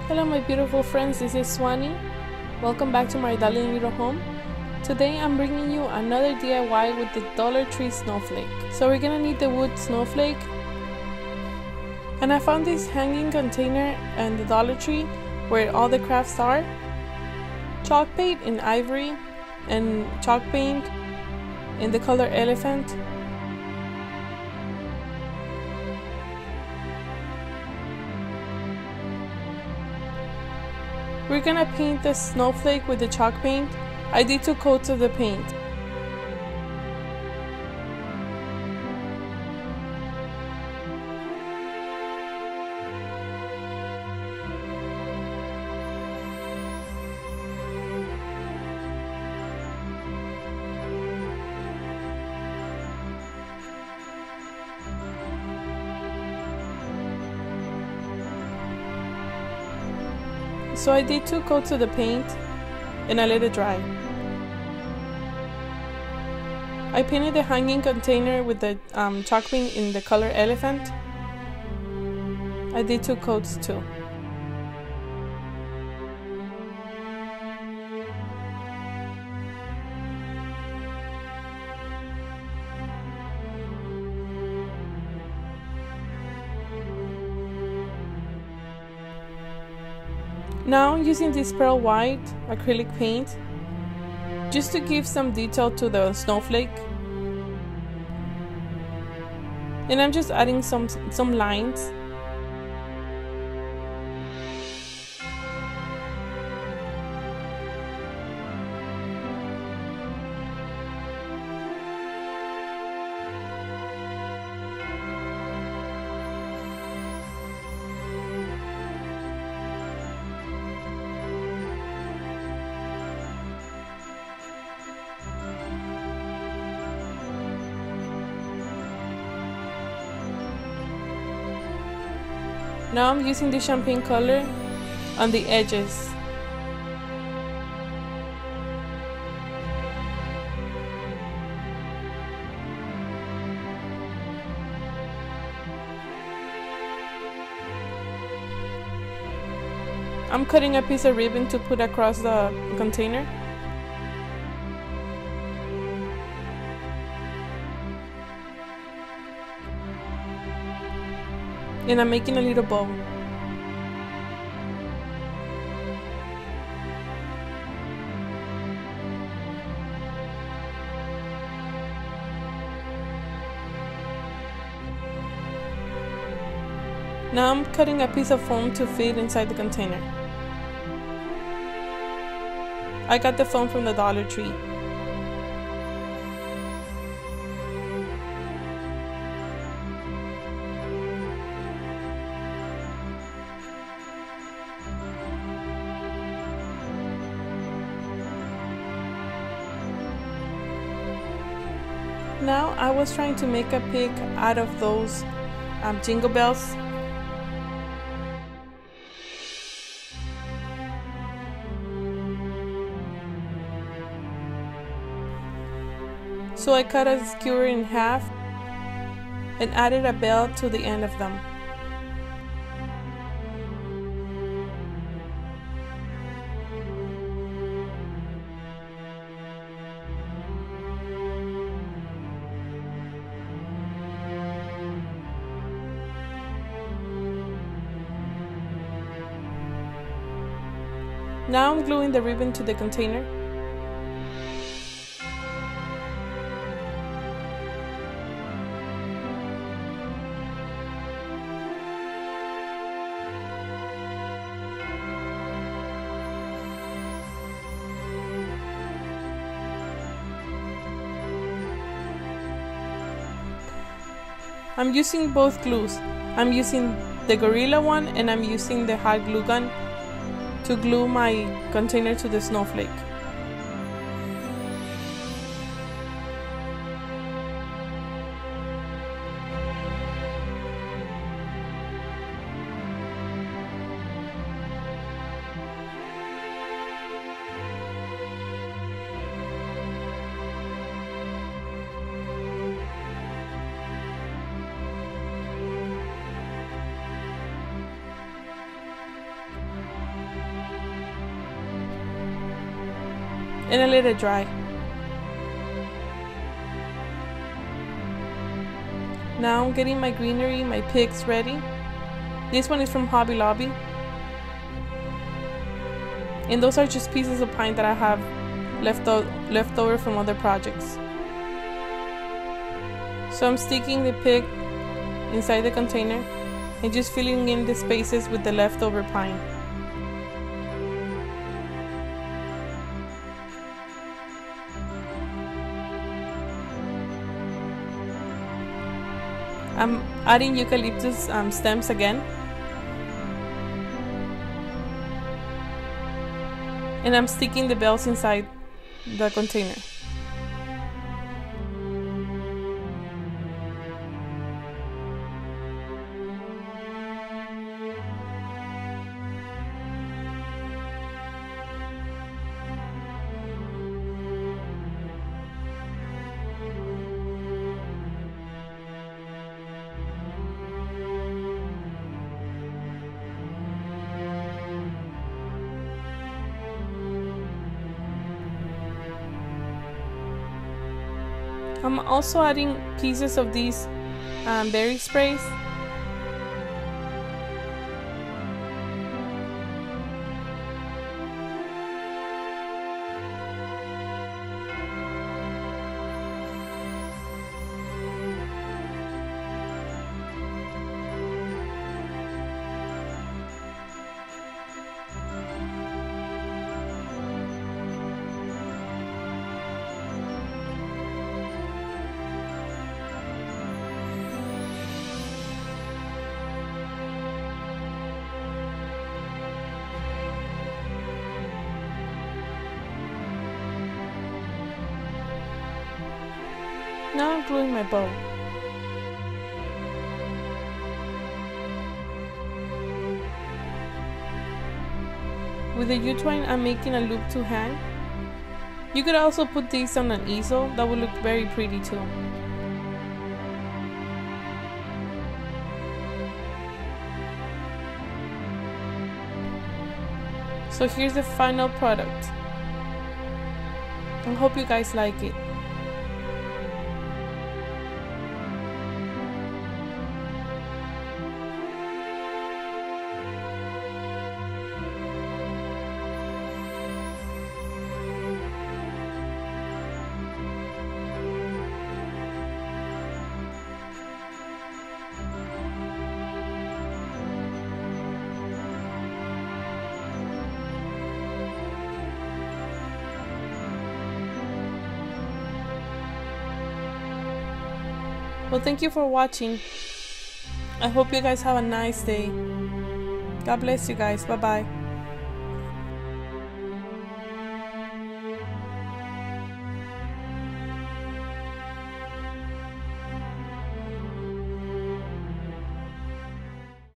Hello my beautiful friends, this is Suany. Welcome back to my darling little home. Today I'm bringing you another DIY with the Dollar Tree snowflake. So we're gonna need the wood snowflake. And I found this hanging container in the Dollar Tree where all the crafts are. Chalk paint in ivory and chalk paint in the color elephant. We're gonna paint the snowflake with the chalk paint. I did 2 coats of the paint. So I did 2 coats of the paint and I let it dry. I painted the hanging container with the chalk paint in the color elephant. I did 2 coats too. Now I'm using this pearl white acrylic paint just to give some detail to the snowflake. And I'm just adding some lines. Now I'm using the champagne color on the edges. I'm cutting a piece of ribbon to put across the container. And I'm making a little bow. Now I'm cutting a piece of foam to fit inside the container. I got the foam from the Dollar Tree. Now I was trying to make a pig out of those jingle bells. So I cut a skewer in half and added a bell to the end of them. Now I'm gluing the ribbon to the container. I'm using both glues. I'm using the Gorilla one and I'm using the hot glue gun to glue my container to the snowflake. and I let it dry. Now I'm getting my greenery, my picks ready. This one is from Hobby Lobby. And those are just pieces of pine that I have left over from other projects. So I'm sticking the pick inside the container and just filling in the spaces with the leftover pine. I'm adding eucalyptus stems again. And I'm sticking the bells inside the container. I'm also adding pieces of these berry sprays. Now I'm gluing my bow. With the U-twine, I'm making a loop to hang. You could also put these on an easel, that would look very pretty too. So here's the final product. I hope you guys like it. Well, thank you for watching. I hope you guys have a nice day. God bless you guys. Bye bye.